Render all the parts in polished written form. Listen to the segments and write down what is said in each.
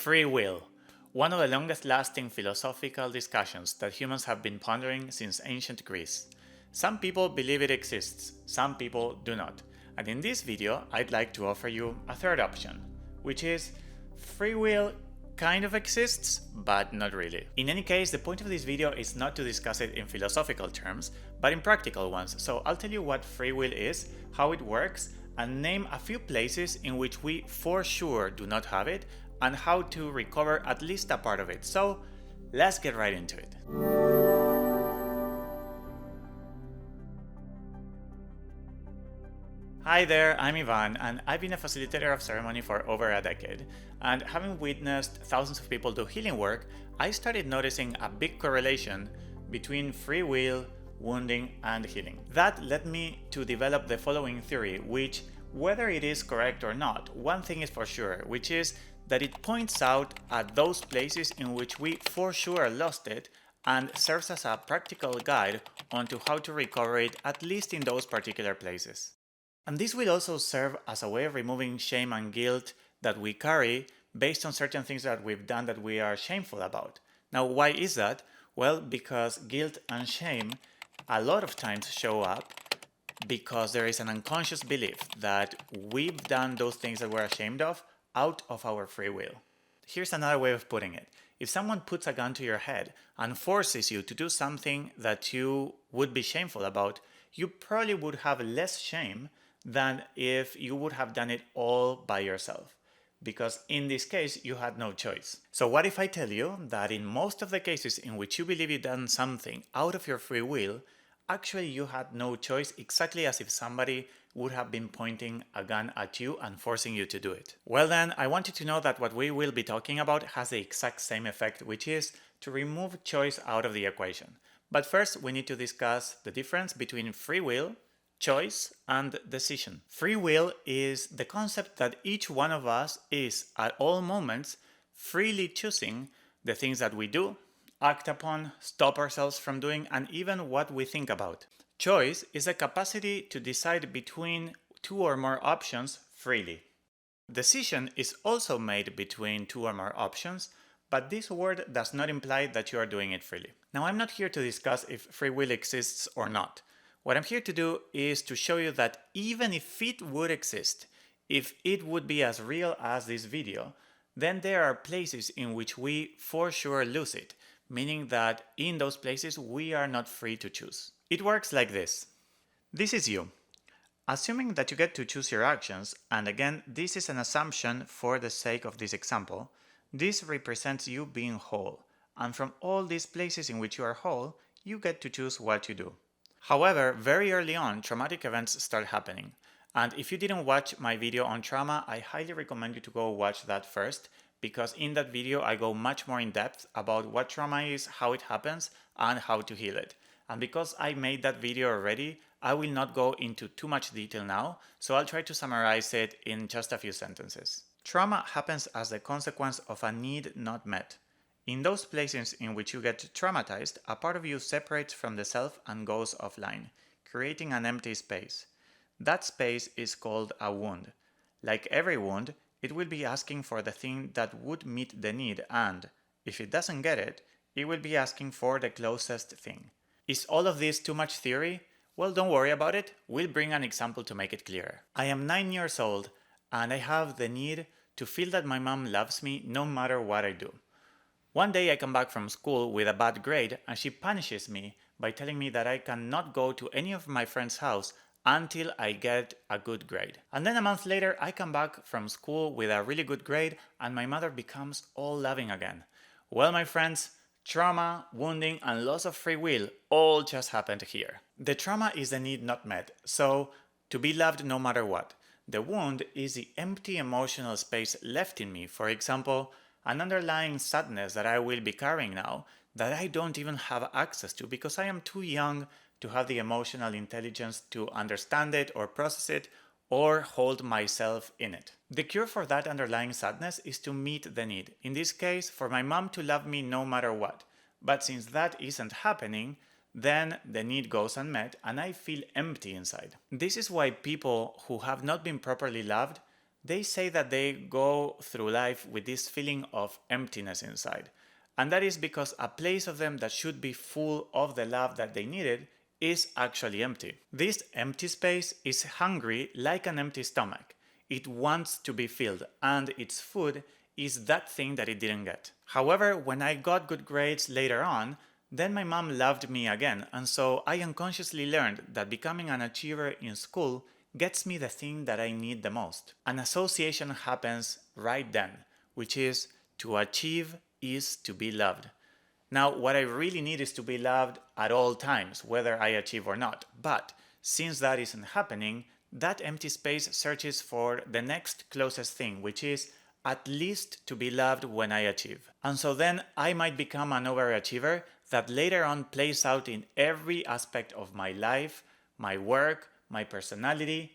Free will. One of the longest lasting philosophical discussions that humans have been pondering since ancient Greece. Some people believe it exists, some people do not. And in this video, I'd like to offer you a third option, which is free will kind of exists, but not really. In any case, the point of this video is not to discuss it in philosophical terms, but in practical ones. So I'll tell you what free will is, how it works, and name a few places in which we for sure do not have it, and how to recover at least a part of it. So let's get right into it. Hi there, I'm Ivan, and I've been a facilitator of ceremony for over a decade. And having witnessed thousands of people do healing work, I started noticing a big correlation between free will, wounding, and healing. That led me to develop the following theory, which, whether it is correct or not, one thing is for sure, which is that it points out at those places in which we for sure lost it and serves as a practical guide onto how to recover it, at least in those particular places. And this will also serve as a way of removing shame and guilt that we carry based on certain things that we've done that we are shameful about. Now, why is that? Well, because guilt and shame a lot of times show up because there is an unconscious belief that we've done those things that we're ashamed of out of our free will. Here's another way of putting it. If someone puts a gun to your head and forces you to do something that you would be shameful about, you probably would have less shame than if you would have done it all by yourself. Because in this case, you had no choice. So what if I tell you that in most of the cases in which you believe you've done something out of your free will, actually you had no choice, exactly as if somebody would have been pointing a gun at you and forcing you to do it? Well then, I want you to know that what we will be talking about has the exact same effect, which is to remove choice out of the equation. But first, we need to discuss the difference between free will, choice, and decision. Free will is the concept that each one of us is, at all moments, freely choosing the things that we do, act upon, stop ourselves from doing, and even what we think about. Choice is a capacity to decide between two or more options freely. Decision is also made between two or more options, but this word does not imply that you are doing it freely. Now, I'm not here to discuss if free will exists or not. What I'm here to do is to show you that even if it would exist, if it would be as real as this video, then there are places in which we for sure lose it, meaning that in those places we are not free to choose. It works like this. This is you. Assuming that you get to choose your actions, and again, this is an assumption for the sake of this example, this represents you being whole, and from all these places in which you are whole, you get to choose what you do. However, very early on, traumatic events start happening. And if you didn't watch my video on trauma, I highly recommend you to go watch that first, because in that video I go much more in depth about what trauma is, how it happens, and how to heal it. And because I made that video already, I will not go into too much detail now, so I'll try to summarize it in just a few sentences. Trauma happens as the consequence of a need not met. In those places in which you get traumatized, a part of you separates from the self and goes offline, creating an empty space. That space is called a wound. Like every wound, it will be asking for the thing that would meet the need, and if it doesn't get it, it will be asking for the closest thing. Is all of this too much theory? Well, don't worry about it. We'll bring an example to make it clearer. I am 9 years old, and I have the need to feel that my mom loves me no matter what I do. One day I come back from school with a bad grade, and she punishes me by telling me that I cannot go to any of my friends' house until I get a good grade. And then a month later, I come back from school with a really good grade, and my mother becomes all loving again. Well, my friends, trauma, wounding, and loss of free will all just happened here. The trauma is the need not met, so to be loved no matter what. The wound is the empty emotional space left in me, for example, an underlying sadness that I will be carrying now that I don't even have access to because I am too young to have the emotional intelligence to understand it or process it or hold myself in it. The cure for that underlying sadness is to meet the need. In this case, for my mom to love me no matter what. But since that isn't happening, then the need goes unmet and I feel empty inside. This is why people who have not been properly loved They say that they go through life with this feeling of emptiness inside. And that is because a place of them that should be full of the love that they needed is actually empty. This empty space is hungry like an empty stomach. It wants to be filled, and its food is that thing that it didn't get. However, when I got good grades later on, then my mom loved me again, and so I unconsciously learned that becoming an achiever in school gets me the thing that I need the most. An association happens right then, which is to achieve is to be loved. Now, what I really need is to be loved at all times, whether I achieve or not. But since that isn't happening, that empty space searches for the next closest thing, which is at least to be loved when I achieve. And so then I might become an overachiever that later on plays out in every aspect of my life, my work, my personality,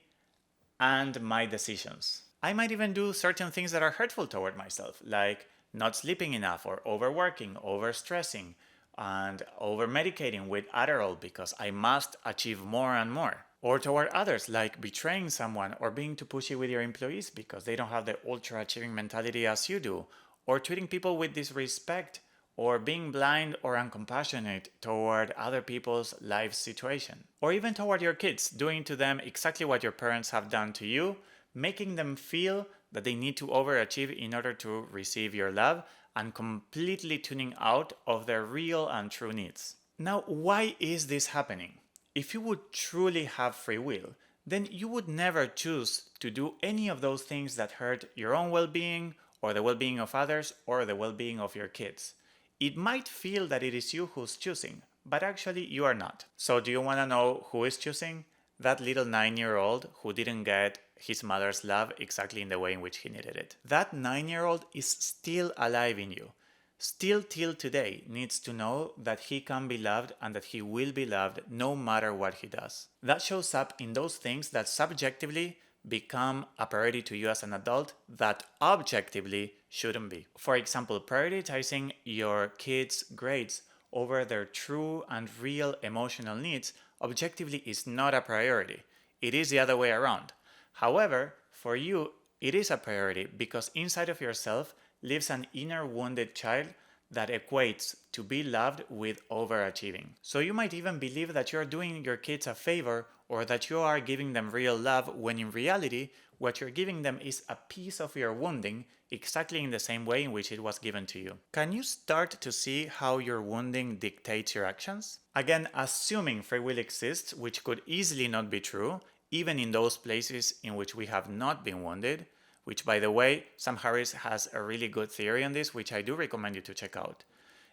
and my decisions. I might even do certain things that are hurtful toward myself, like not sleeping enough or overworking, overstressing, and over-medicating with Adderall because I must achieve more and more. Or toward others, like betraying someone or being too pushy with your employees because they don't have the ultra-achieving mentality as you do, or treating people with disrespect, or being blind or uncompassionate toward other people's life situation. Or even toward your kids, doing to them exactly what your parents have done to you, making them feel that they need to overachieve in order to receive your love, and completely tuning out of their real and true needs. Now, why is this happening? If you would truly have free will, then you would never choose to do any of those things that hurt your own well-being, or the well-being of others, or the well-being of your kids. It might feel that it is you who's choosing, but actually you are not. So do you want to know who is choosing? That little 9-year-old who didn't get his mother's love exactly in the way in which he needed it. That 9-year-old is still alive in you. Still till today needs to know that he can be loved and that he will be loved no matter what he does. That shows up in those things that subjectively become a priority to you as an adult that objectively shouldn't be. For example, prioritizing your kids' grades over their true and real emotional needs objectively is not a priority. It is the other way around. However, for you, it is a priority because inside of yourself lives an inner wounded child that equates to be loved with overachieving. So you might even believe that you're doing your kids a favor or that you are giving them real love when in reality, what you're giving them is a piece of your wounding exactly in the same way in which it was given to you. Can you start to see how your wounding dictates your actions? Again, assuming free will exists, which could easily not be true, even in those places in which we have not been wounded, which, by the way, Sam Harris has a really good theory on this, which I do recommend you to check out.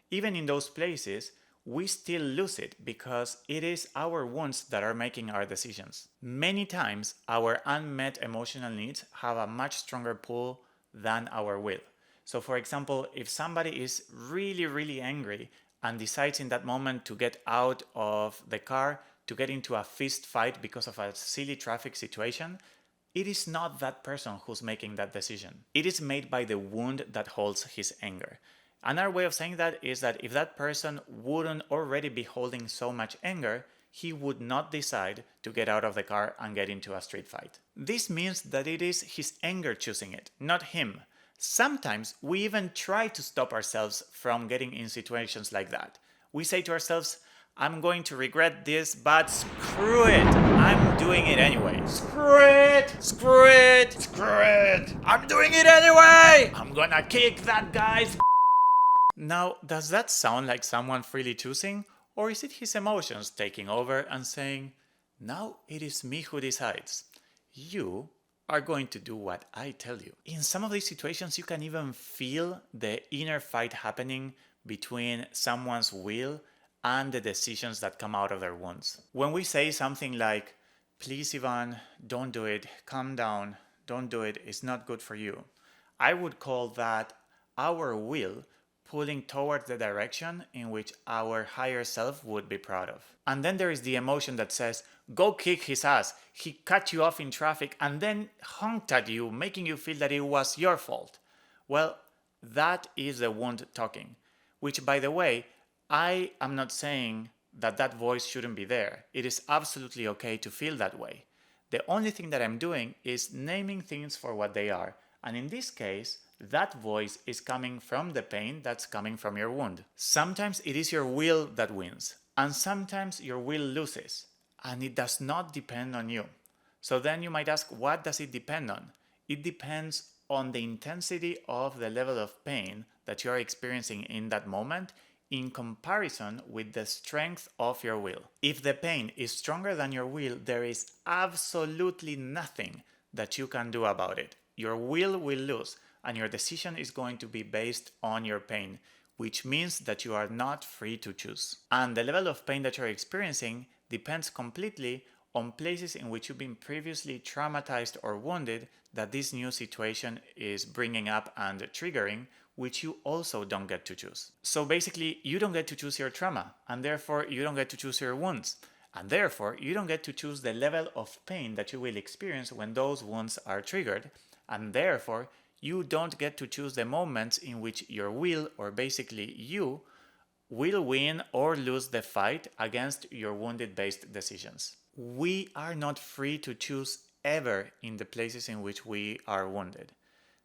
Even in those places, we still lose it because it is our wounds that are making our decisions. Many times, our unmet emotional needs have a much stronger pull than our will. So, for example, if somebody is really, really angry and decides in that moment to get out of the car, to get into a fist fight because of a silly traffic situation, it is not that person who's making that decision. It is made by the wound that holds his anger. Another way of saying that is that if that person wouldn't already be holding so much anger, he would not decide to get out of the car and get into a street fight. This means that it is his anger choosing it, not him. Sometimes we even try to stop ourselves from getting in situations like that. We say to ourselves, I'm going to regret this, but screw it, I'm doing it anyway. Screw it, screw it, screw it, I'm doing it anyway! I'm gonna kick that guy's. Now, does that sound like someone freely choosing? Or is it his emotions taking over and saying, now it is me who decides. You are going to do what I tell you. In some of these situations, you can even feel the inner fight happening between someone's will and the decisions that come out of their wounds. When we say something like, please Ivan, don't do it, calm down, don't do it, it's not good for you, I would call that our will pulling towards the direction in which our higher self would be proud of. And then there is the emotion that says, go kick his ass, he cut you off in traffic and then honked at you, making you feel that it was your fault. Well, that is the wound talking, which, by the way, I am not saying that that voice shouldn't be there. It is absolutely okay to feel that way. The only thing that I'm doing is naming things for what they are. And in this case, that voice is coming from the pain that's coming from your wound. Sometimes it is your will that wins, and sometimes your will loses, and it does not depend on you. So then you might ask, what does it depend on? It depends on the intensity of the level of pain that you are experiencing in that moment in comparison with the strength of your will. If the pain is stronger than your will, there is absolutely nothing that you can do about it. Your will lose, and your decision is going to be based on your pain, which means that you are not free to choose. And the level of pain that you're experiencing depends completely on places in which you've been previously traumatized or wounded that this new situation is bringing up and triggering, which you also don't get to choose. So basically, you don't get to choose your trauma, and therefore you don't get to choose your wounds. And therefore, you don't get to choose the level of pain that you will experience when those wounds are triggered, and therefore, you don't get to choose the moments in which your will, or basically you, will win or lose the fight against your wounded-based decisions. We are not free to choose ever in the places in which we are wounded.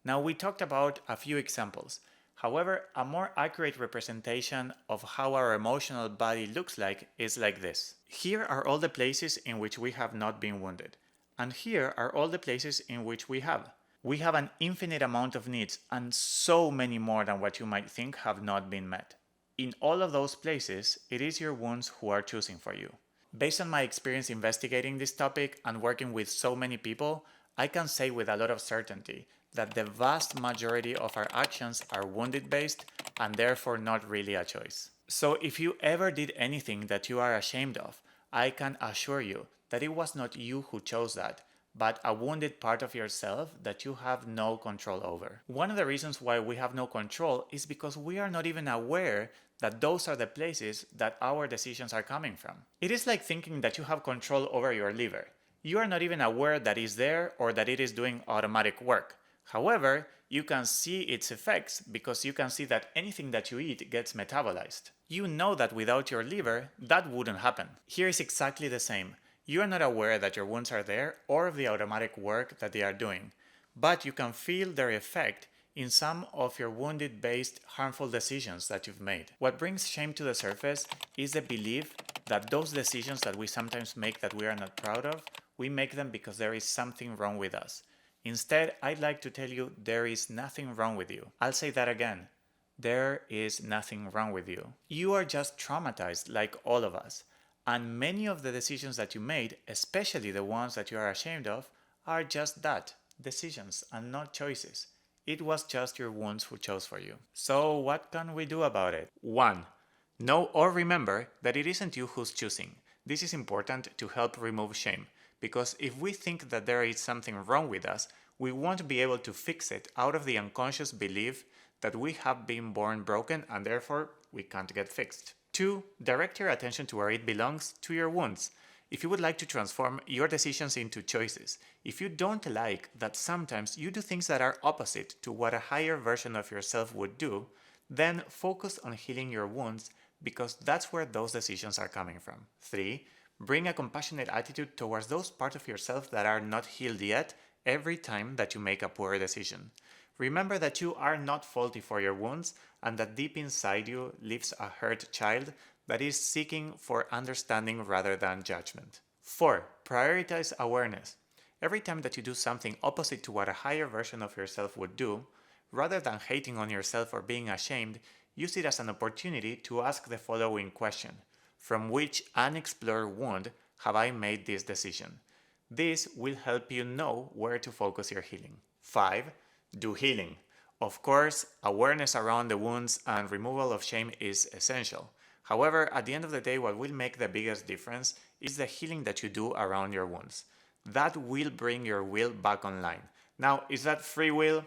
Now, we talked about a few examples. However, a more accurate representation of how our emotional body looks like is like this. Here are all the places in which we have not been wounded. And here are all the places in which we have. We have an infinite amount of needs, and so many more than what you might think have not been met. In all of those places, it is your wounds who are choosing for you. Based on my experience investigating this topic and working with so many people, I can say with a lot of certainty that the vast majority of our actions are wounded-based and therefore not really a choice. So if you ever did anything that you are ashamed of, I can assure you that it was not you who chose that, but a wounded part of yourself that you have no control over. One of the reasons why we have no control is because we are not even aware that those are the places that our decisions are coming from. It is like thinking that you have control over your liver. You are not even aware that it's there or that it is doing automatic work. However, you can see its effects because you can see that anything that you eat gets metabolized. You know that without your liver, that wouldn't happen. Here is exactly the same. You are not aware that your wounds are there or of the automatic work that they are doing, but you can feel their effect in some of your wounded-based harmful decisions that you've made. What brings shame to the surface is the belief that those decisions that we sometimes make that we are not proud of, we make them because there is something wrong with us. Instead, I'd like to tell you there is nothing wrong with you. I'll say that again. There is nothing wrong with you. You are just traumatized like all of us. And many of the decisions that you made, especially the ones that you are ashamed of, are just that, decisions and not choices. It was just your wounds who chose for you. So what can we do about it? 1. Know or remember that it isn't you who's choosing. This is important to help remove shame, because if we think that there is something wrong with us, we won't be able to fix it out of the unconscious belief that we have been born broken and therefore we can't get fixed. 2. Direct your attention to where it belongs, to your wounds. If you would like to transform your decisions into choices, if you don't like that sometimes you do things that are opposite to what a higher version of yourself would do, then focus on healing your wounds because that's where those decisions are coming from. 3. Bring a compassionate attitude towards those parts of yourself that are not healed yet every time that you make a poor decision. Remember that you are not faulty for your wounds and that deep inside you lives a hurt child that is seeking for understanding rather than judgment. 4. Prioritize awareness. Every time that you do something opposite to what a higher version of yourself would do, rather than hating on yourself or being ashamed, use it as an opportunity to ask the following question. From which unexplored wound have I made this decision? This will help you know where to focus your healing. 5. Do healing. Of course, awareness around the wounds and removal of shame is essential. However, at the end of the day, what will make the biggest difference is the healing that you do around your wounds. That will bring your will back online. Now, is that free will?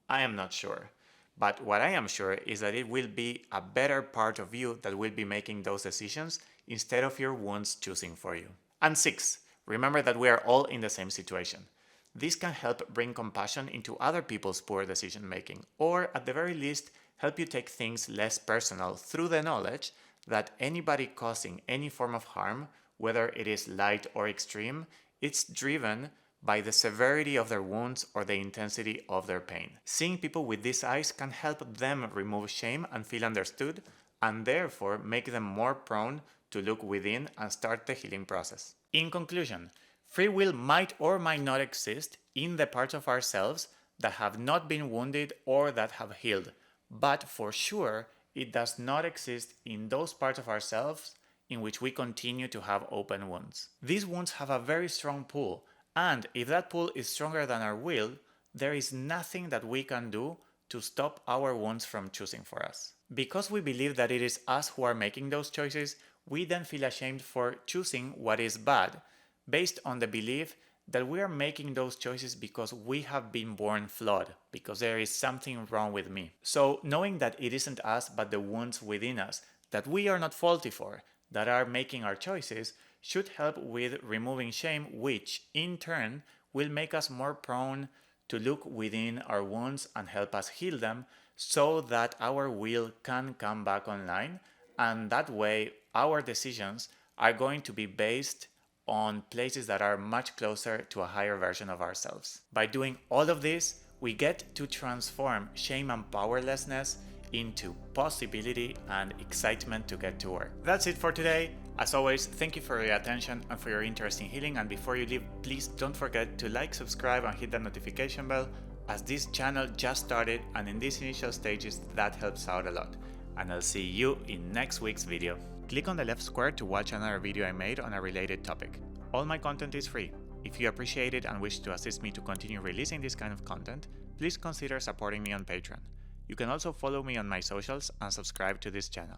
I am not sure. But what I am sure is that it will be a better part of you that will be making those decisions instead of your wounds choosing for you. And 6, remember that we are all in the same situation. This can help bring compassion into other people's poor decision making, or at the very least, help you take things less personal through the knowledge that anybody causing any form of harm, whether it is light or extreme, It's driven by the severity of their wounds or the intensity of their pain. Seeing people with these eyes can help them remove shame and feel understood, and therefore make them more prone to look within and start the healing process. In conclusion, free will might or might not exist in the parts of ourselves that have not been wounded or that have healed, but for sure, it does not exist in those parts of ourselves in which we continue to have open wounds. These wounds have a very strong pull, and if that pull is stronger than our will, there is nothing that we can do to stop our wounds from choosing for us. Because we believe that it is us who are making those choices, we then feel ashamed for choosing what is bad, based on the belief that we are making those choices because we have been born flawed, because there is something wrong with me. So knowing that it isn't us but the wounds within us that we are not faulty for, that are making our choices, should help with removing shame, which in turn will make us more prone to look within our wounds and help us heal them, so that our will can come back online, and that way our decisions are going to be based on places that are much closer to a higher version of ourselves. By doing all of this, we get to transform shame and powerlessness into possibility and excitement to get to work. That's it for today. As always, thank you for your attention and for your interest in healing, and before you leave, please don't forget to like, subscribe and hit that notification bell, as this channel just started and in these initial stages that helps out a lot. And I'll see you in next week's video. Click on the left square to watch another video I made on a related topic. All my content is free. If you appreciate it and wish to assist me to continue releasing this kind of content, please consider supporting me on Patreon. You can also follow me on my socials and subscribe to this channel.